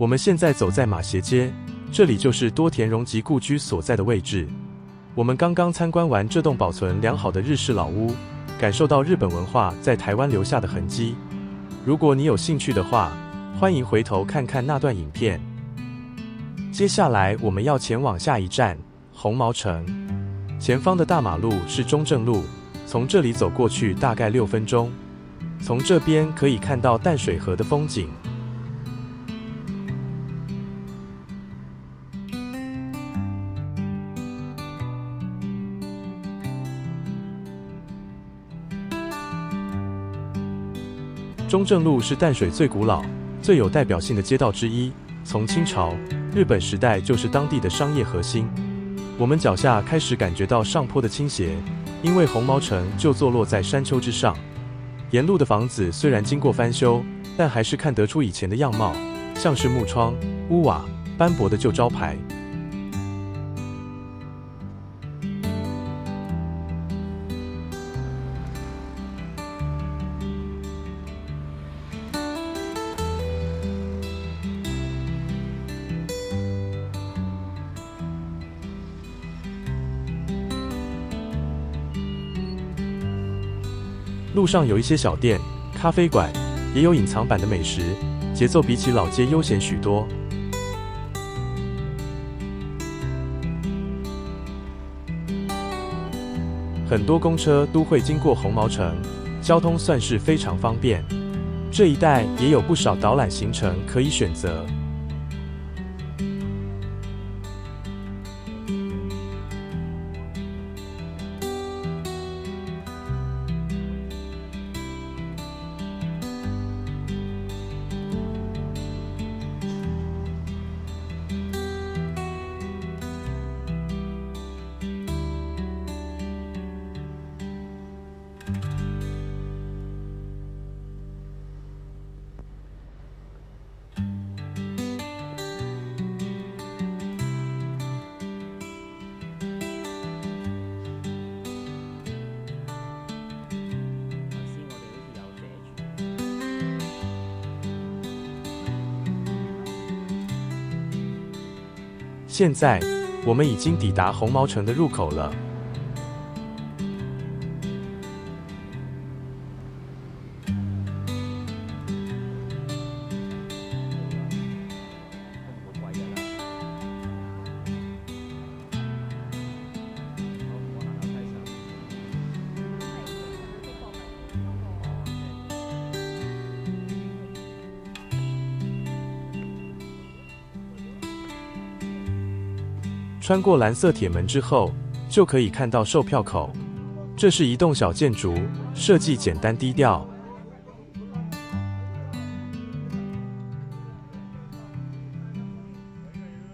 我们现在走在马偕街，这里就是多田荣吉故居所在的位置。我们刚刚参观完这栋保存良好的日式老屋，感受到日本文化在台湾留下的痕迹。如果你有兴趣的话，欢迎回头看看那段影片。接下来我们要前往下一站红毛城，前方的大马路是中正路，从这里走过去大概6分钟。从这边可以看到淡水河的风景。中正路是淡水最古老、最有代表性的街道之一，从清朝、日本时代就是当地的商业核心。我们脚下开始感觉到上坡的倾斜，因为红毛城就坐落在山丘之上。沿路的房子虽然经过翻修，但还是看得出以前的样貌，像是木窗、屋瓦、斑驳的旧招牌。路上有一些小店、咖啡馆，也有隐藏版的美食，节奏比起老街悠闲许多。很多公车都会经过红毛城，交通算是非常方便。这一带也有不少导览行程可以选择。现在，我们已经抵达红毛城的入口了。穿过蓝色铁门之后，就可以看到售票口。这是一栋小建筑，设计简单低调。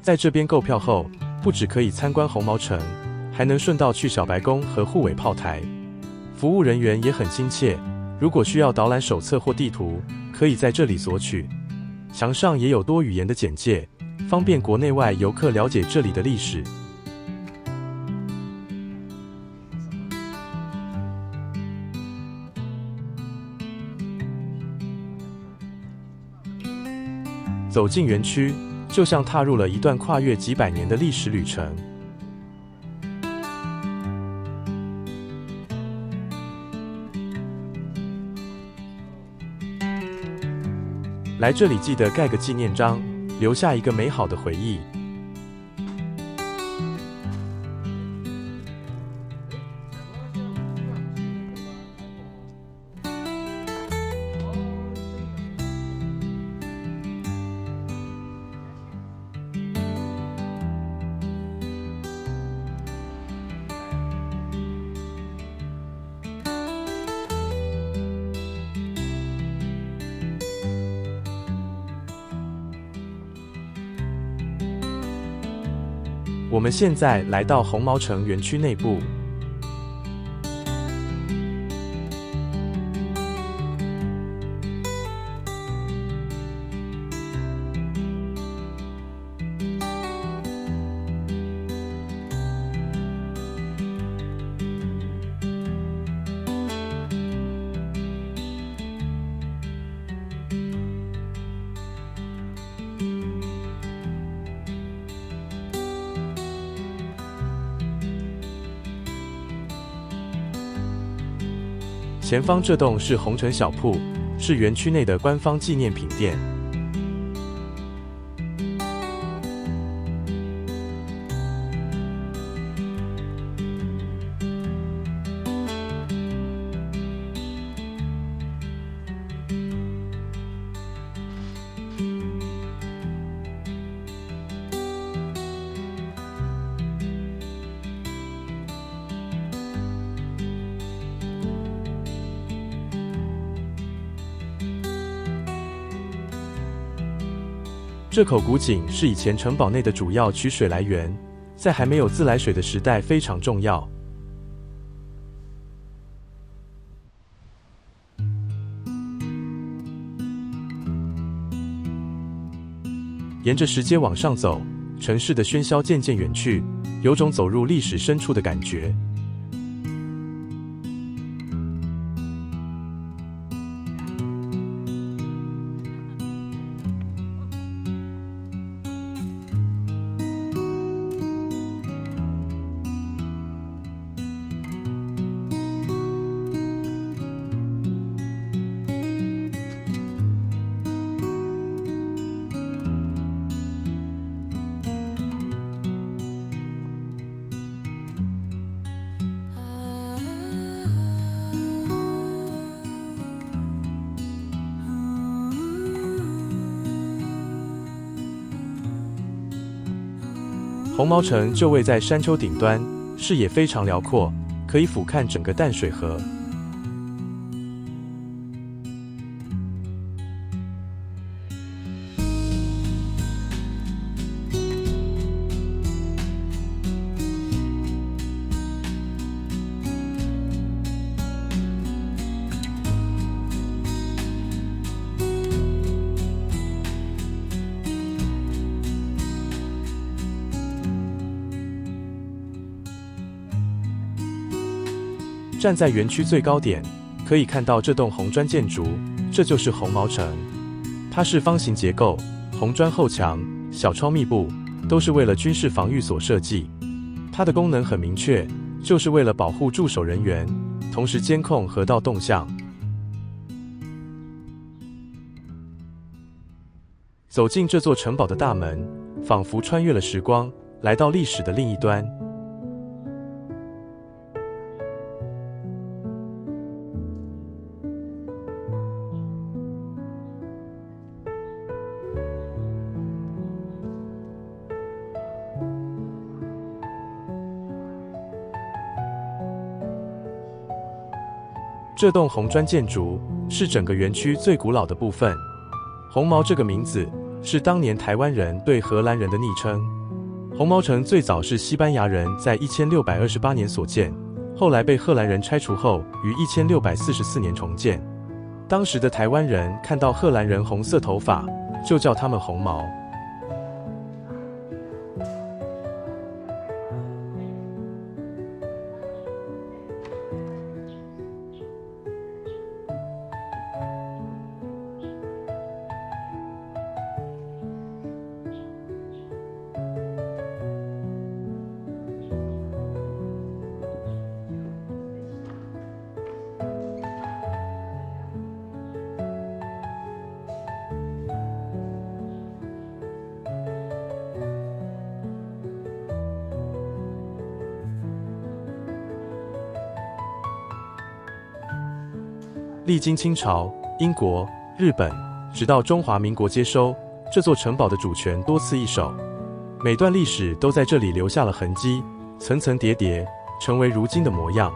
在这边购票后，不只可以参观红毛城，还能顺道去小白宫和护尾炮台。服务人员也很亲切，如果需要导览手册或地图，可以在这里索取。墙上也有多语言的简介，方便国内外游客了解这里的历史。走进园区，就像踏入了一段跨越几百年的历史旅程。来这里记得盖个纪念章，留下一个美好的回忆。我们现在来到红毛城园区内部。前方这栋是红尘小铺，是园区内的官方纪念品店。这口古井是以前城堡内的主要取水来源，在还没有自来水的时代非常重要。沿着石阶往上走，城市的喧嚣渐渐远去，有种走入历史深处的感觉。红毛城就位在山丘顶端，视野非常辽阔，可以俯瞰整个淡水河。站在园区最高点，可以看到这栋红砖建筑，这就是红毛城。它是方形结构，红砖厚墙，小窗密布，都是为了军事防御所设计。它的功能很明确，就是为了保护驻守人员，同时监控河道动向。走进这座城堡的大门，仿佛穿越了时光，来到历史的另一端。这栋红砖建筑是整个园区最古老的部分。红毛这个名字是当年台湾人对荷兰人的昵称。红毛城最早是西班牙人在1628年所建，后来被荷兰人拆除后，于1644年重建。当时的台湾人看到荷兰人红色头发，就叫他们红毛。历经清朝、英国、日本，直到中华民国接收，这座城堡的主权多次易手，每段历史都在这里留下了痕迹，层层叠叠，成为如今的模样。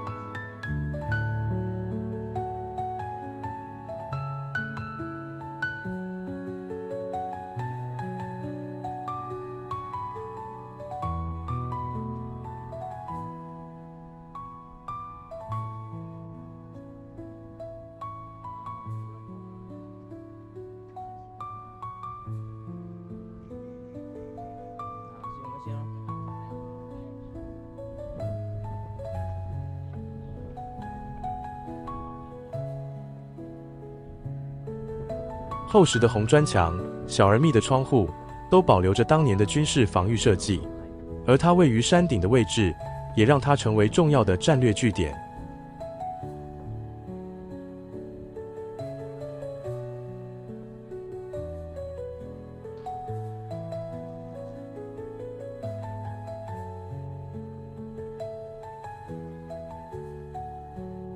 厚实的红砖墙、小而密的窗户，都保留着当年的军事防御设计，而它位于山顶的位置，也让它成为重要的战略据点。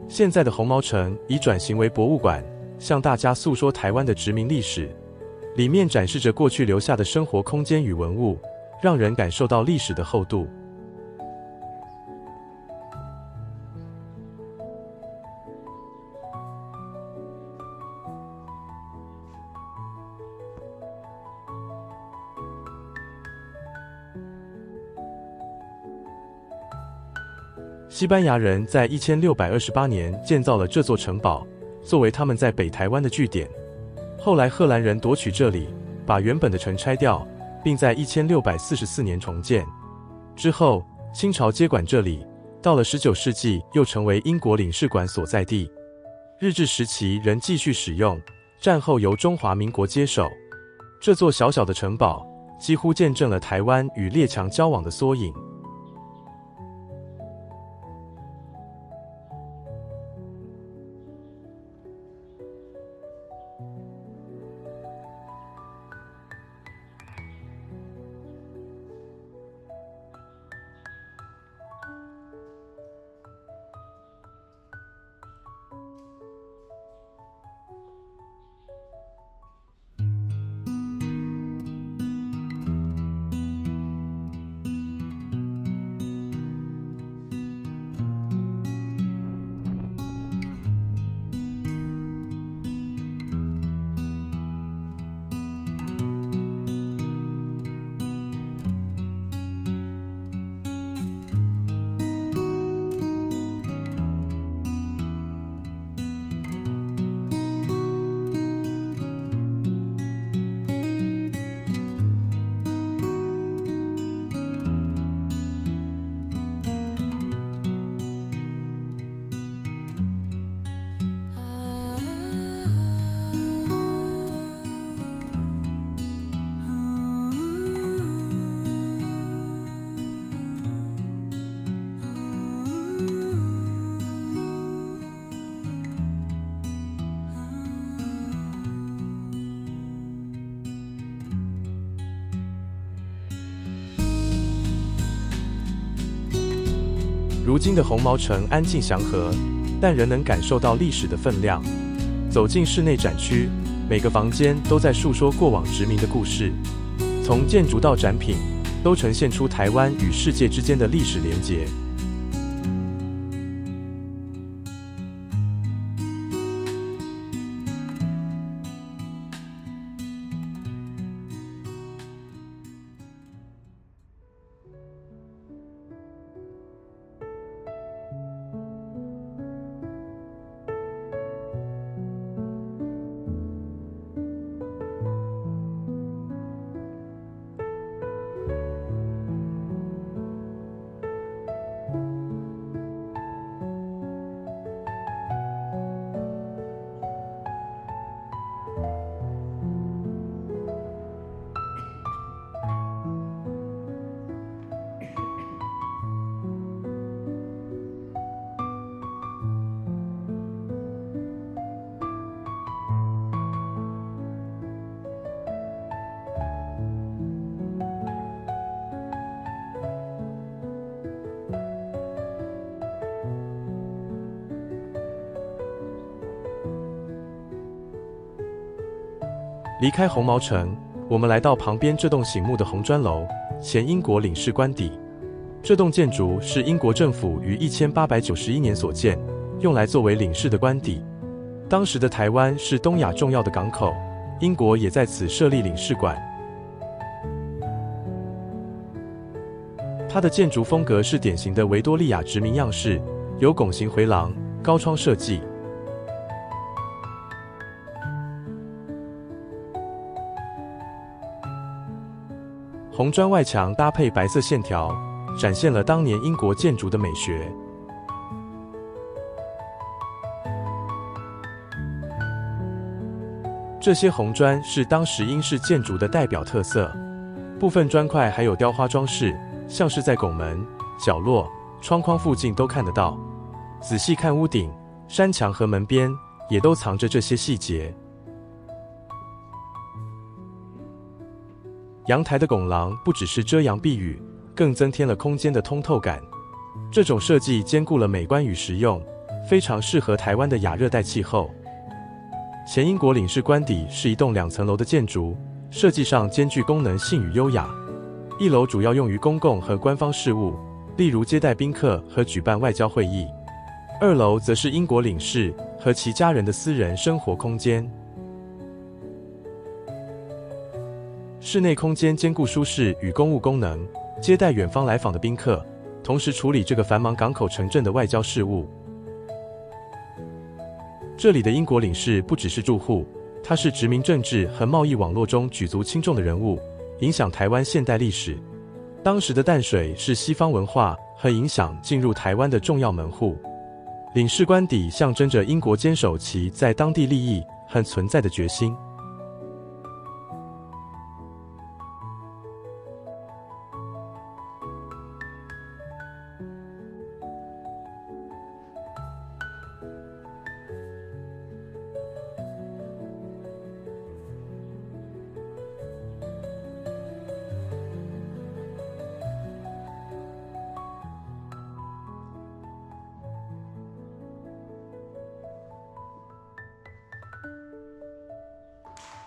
现在的红毛城已转型为博物馆，向大家诉说台湾的殖民历史。里面展示着过去留下的生活空间与文物，让人感受到历史的厚度。西班牙人在1628年建造了这座城堡，作为他们在北台湾的据点。后来荷兰人夺取这里，把原本的城拆掉，并在1644年重建。之后，清朝接管这里，到了19世纪又成为英国领事馆所在地。日治时期仍继续使用，战后由中华民国接手。这座小小的城堡，几乎见证了台湾与列强交往的缩影。如今的红毛城安静祥和，但仍能感受到历史的分量。走进室内展区，每个房间都在述说过往殖民的故事，从建筑到展品，都呈现出台湾与世界之间的历史连结。离开红毛城，我们来到旁边这栋醒目的红砖楼，前英国领事官邸。这栋建筑是英国政府于1891年所建，用来作为领事的官邸。当时的台湾是东亚重要的港口，英国也在此设立领事馆。它的建筑风格是典型的维多利亚殖民样式，有拱形回廊、高窗设计。红砖外墙搭配白色线条，展现了当年英国建筑的美学。这些红砖是当时英式建筑的代表特色，部分砖块还有雕花装饰，像是在拱门、角落、窗框附近都看得到。仔细看屋顶、山墙和门边，也都藏着这些细节。阳台的拱廊不只是遮阳避雨，更增添了空间的通透感。这种设计兼顾了美观与实用，非常适合台湾的亚热带气候。前英国领事官邸是一栋2层楼的建筑，设计上兼具功能性与优雅。1楼主要用于公共和官方事务，例如接待宾客和举办外交会议。2楼则是英国领事和其家人的私人生活空间。室内空间兼顾舒适与公务功能，接待远方来访的宾客，同时处理这个繁忙港口城镇的外交事务。这里的英国领事不只是住户，他是殖民政治和贸易网络中举足轻重的人物，影响台湾现代历史。当时的淡水是西方文化和影响进入台湾的重要门户。领事官邸象征着英国坚守其在当地利益和存在的决心。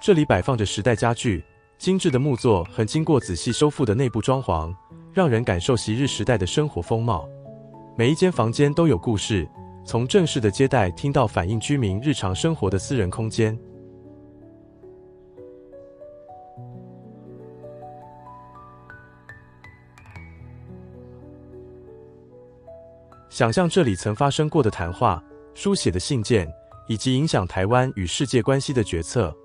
这里摆放着时代家具，精致的木作和经过仔细修复的内部装潢，让人感受昔日时代的生活风貌。每一间房间都有故事，从正式的接待厅到反映居民日常生活的私人空间。想象这里曾发生过的谈话、书写的信件，以及影响台湾与世界关系的决策。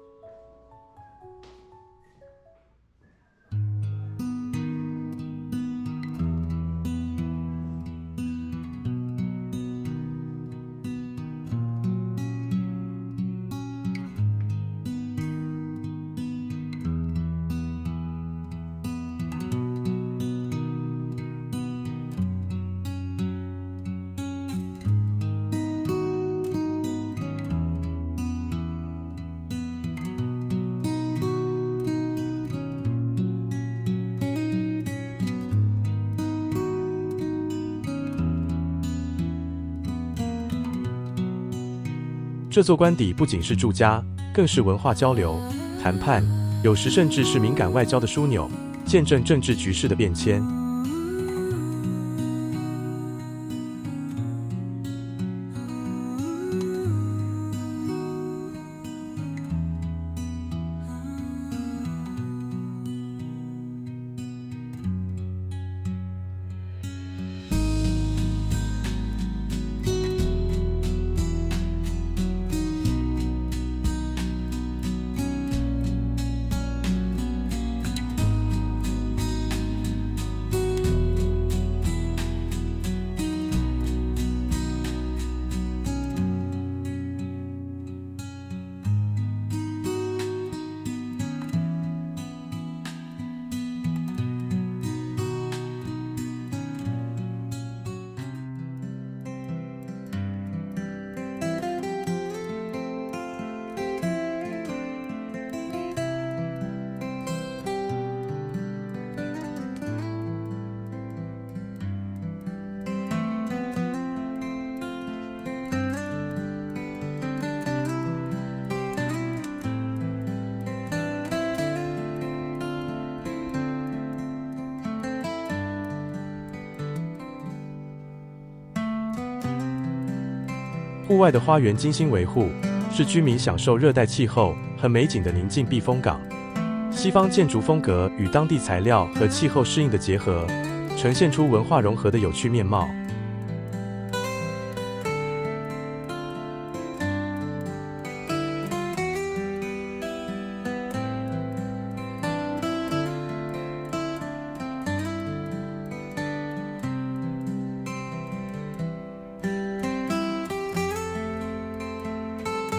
这座官邸不仅是住家，更是文化交流、谈判，有时甚至是敏感外交的枢纽，见证政治局势的变迁。户外的花园精心维护，是居民享受热带气候和美景的宁静避风港。西方建筑风格与当地材料和气候适应的结合，呈现出文化融合的有趣面貌。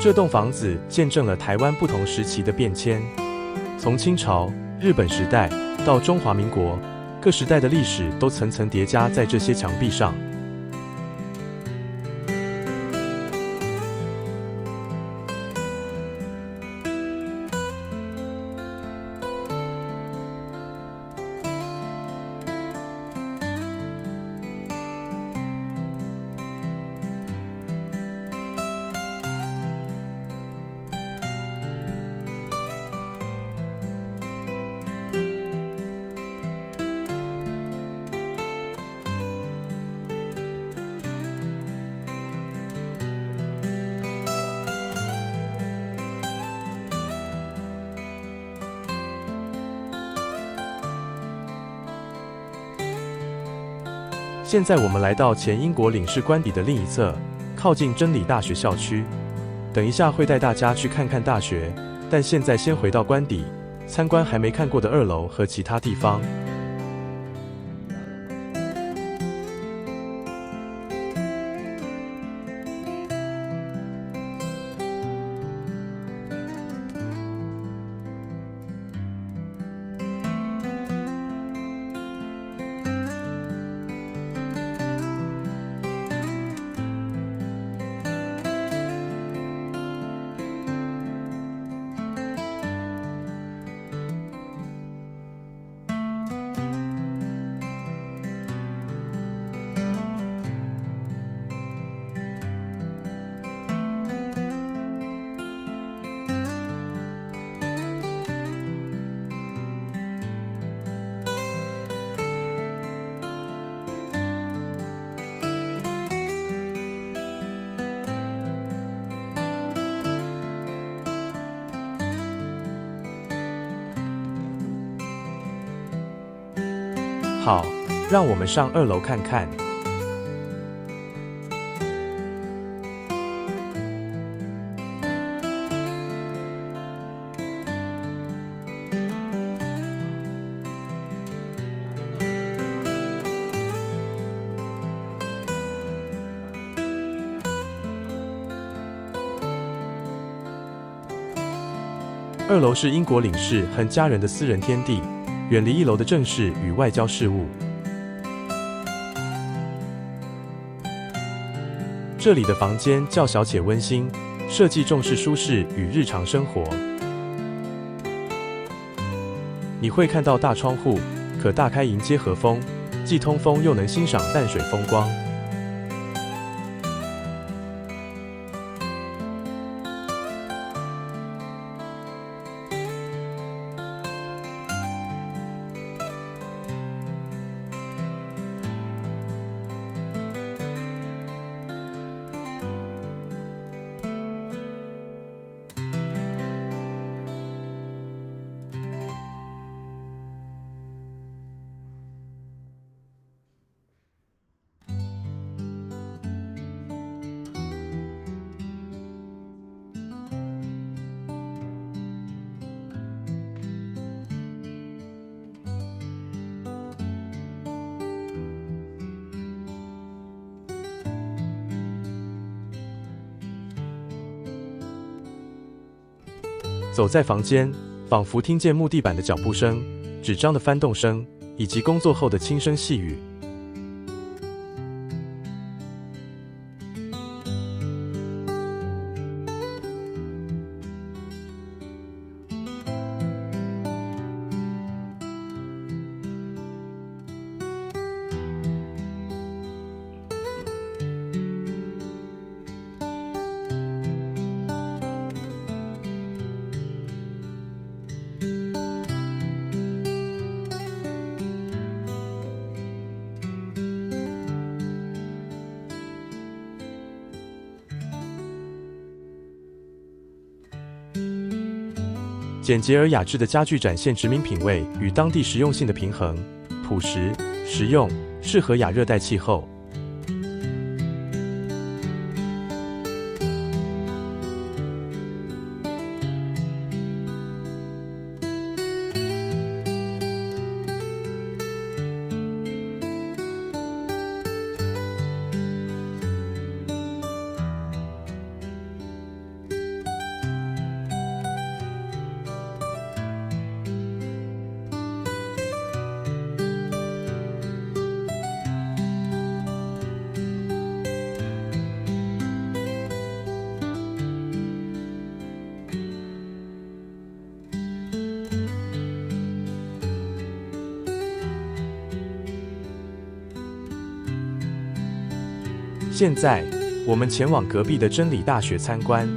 这栋房子见证了台湾不同时期的变迁，从清朝、日本时代到中华民国，各时代的历史都层层叠加在这些墙壁上。现在我们来到前英国领事官邸的另一侧，靠近真理大学校区。等一下会带大家去看看大学，但现在先回到官邸，参观还没看过的2楼和其他地方。好，让我们上2楼看看。2楼是英国领事和家人的私人天地，远离1楼的政事与外交事务。这里的房间较小且温馨，设计重视舒适与日常生活。你会看到大窗户，可大开迎接和风，既通风又能欣赏淡水风光。走在房间，仿佛听见木地板的脚步声、纸张的翻动声，以及工作后的轻声细语。简洁而雅致的家具展现殖民品味与当地实用性的平衡，朴实、实用，适合亚热带气候。现在，我们前往隔壁的真理大学参观。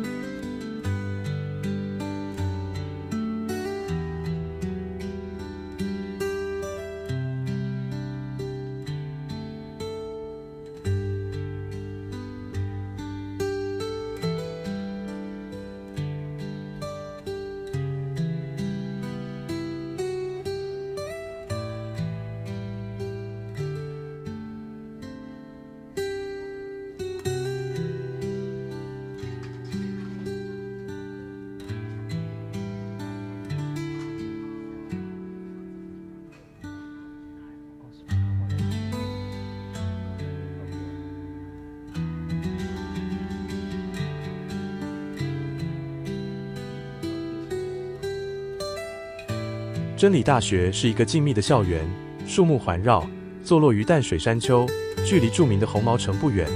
真理大学是一个静谧的校园，树木环绕，坐落于淡水山丘，距离著名的红毛城不远。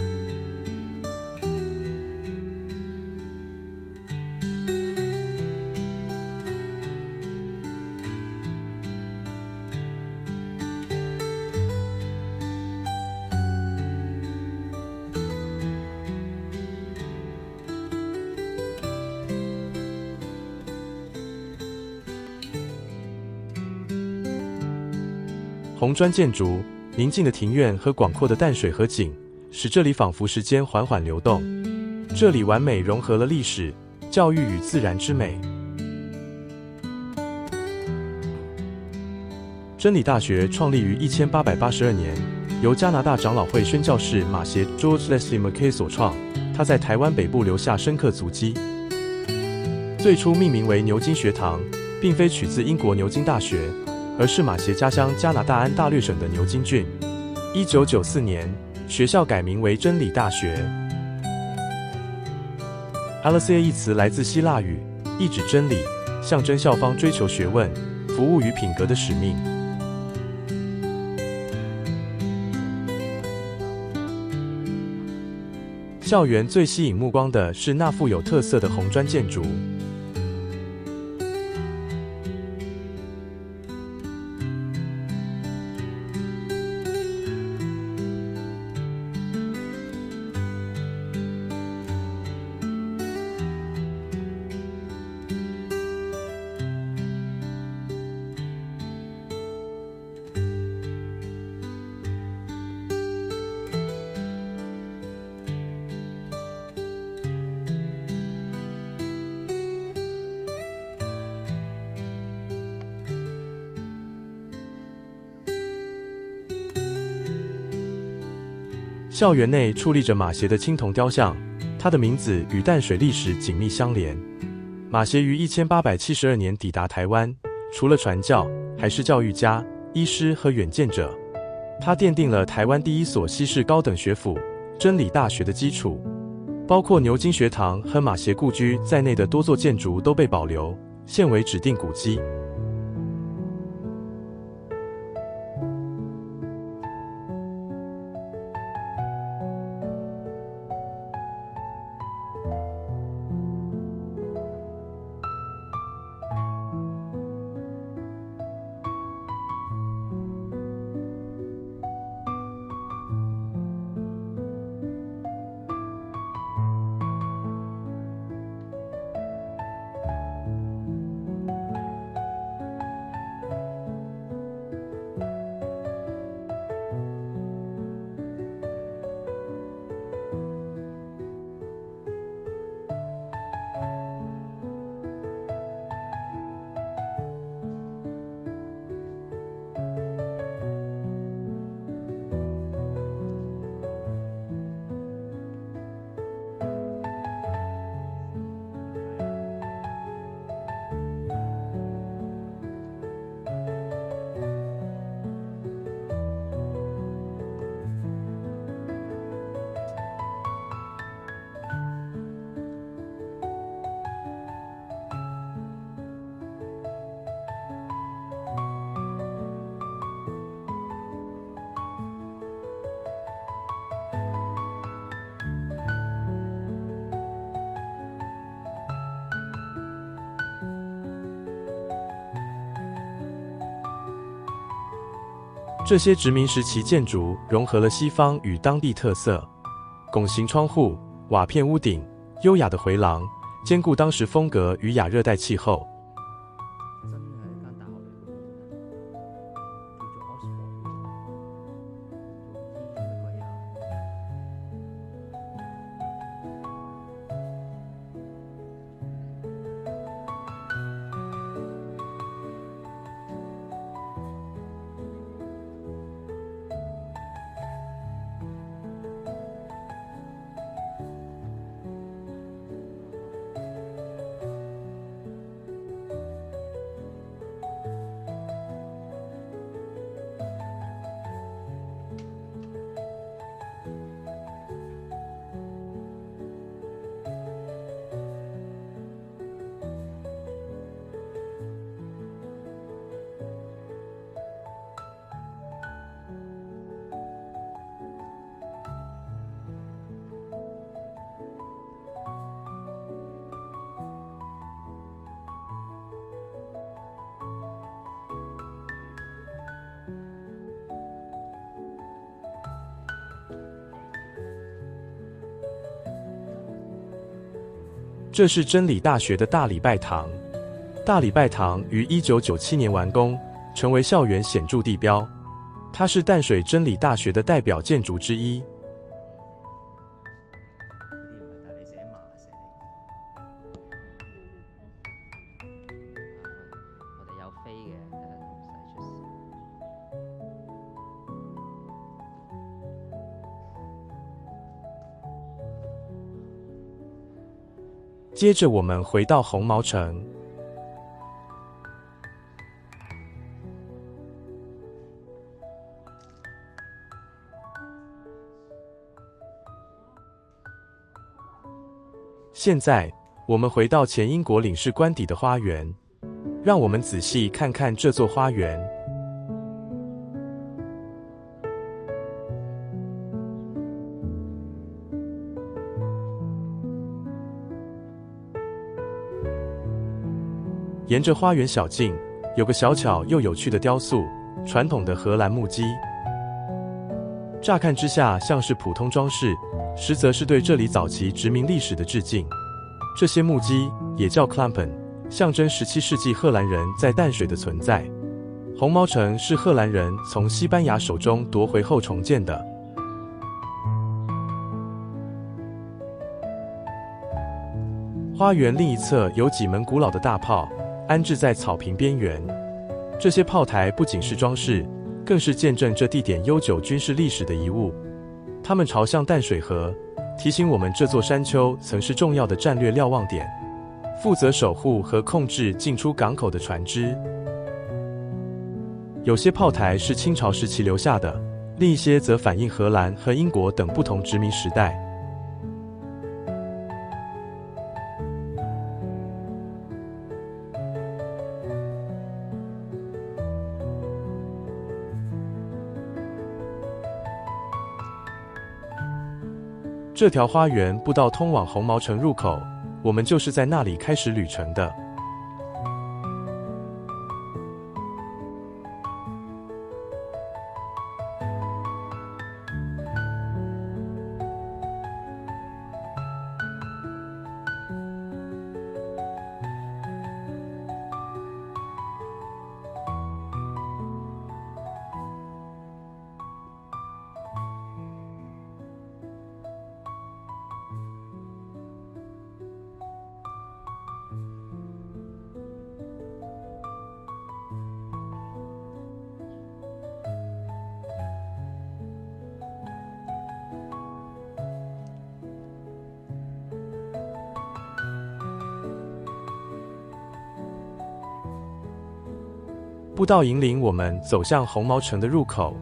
红砖建筑、宁静的庭院和广阔的淡水河景，使这里仿佛时间缓缓流动。这里完美融合了历史、教育与自然之美。真理大学创立于1882年，由加拿大长老会宣教士马协 George Leslie Mackay 所创。他在台湾北部留下深刻足迹。最初命名为牛津学堂，并非取自英国牛津大学，而是马协家乡加拿大安大略省的牛津郡。1994年，学校改名为真理大学。Aletheia 一词来自希腊语，意指真理，象征校方追求学问、服务与品格的使命。校园最吸引目光的是那富有特色的红砖建筑。校园内矗立着马协的青铜雕像，他的名字与淡水历史紧密相连。马协于1872年抵达台湾，除了传教，还是教育家、医师和远见者。他奠定了台湾第一所西式高等学府——真理大学的基础。包括牛津学堂和马协故居在内的多座建筑都被保留，现为指定古迹。这些殖民时期建筑融合了西方与当地特色，拱形窗户、瓦片屋顶、优雅的回廊，兼顾当时风格与亚热带气候。这是真理大学的大礼拜堂。大礼拜堂于1997年完工，成为校园显著地标。它是淡水真理大學的代表建築之一。接着我们回到紅毛城。现在，我们回到前英国领事官邸的花园，让我们仔细看看这座花园。沿着花园小径，有个小巧又有趣的雕塑，传统的荷兰木屐。乍看之下像是普通装饰，实则是对这里早期殖民历史的致敬。这些木屐也叫 Klampen， 象征17世纪荷兰人在淡水的存在。红毛城是荷兰人从西班牙手中夺回后重建的。花园另一侧有几门古老的大炮，安置在草坪边缘。这些炮台不仅是装饰，更是见证这地点悠久军事历史的遗物。它们朝向淡水河，提醒我们这座山丘曾是重要的战略瞭望点，负责守护和控制进出港口的船只。有些炮台是清朝时期留下的，另一些则反映荷兰和英国等不同殖民时代。这条花园步道通往红毛城入口，我们就是在那里开始旅程的。步道引领我们走向红毛城的入口。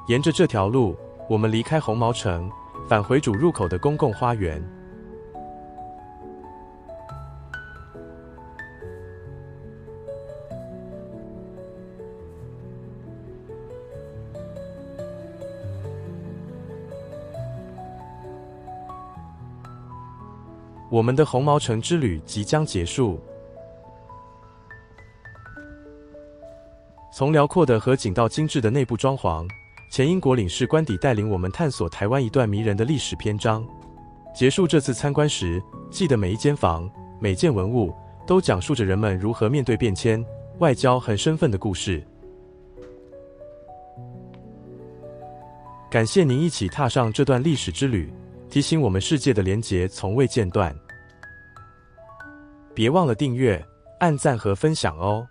沿着这条路，我们离开红毛城，返回主入口的公共花园。我们的红毛城之旅即将结束。从辽阔的河景到精致的内部装潢，前英国领事官邸带领我们探索台湾一段迷人的历史篇章。结束这次参观时，记得每一间房、每件文物都讲述着人们如何面对变迁、外交和身份的故事。感谢您一起踏上这段历史之旅，提醒我们世界的连结从未间断。别忘了订阅、按赞和分享哦。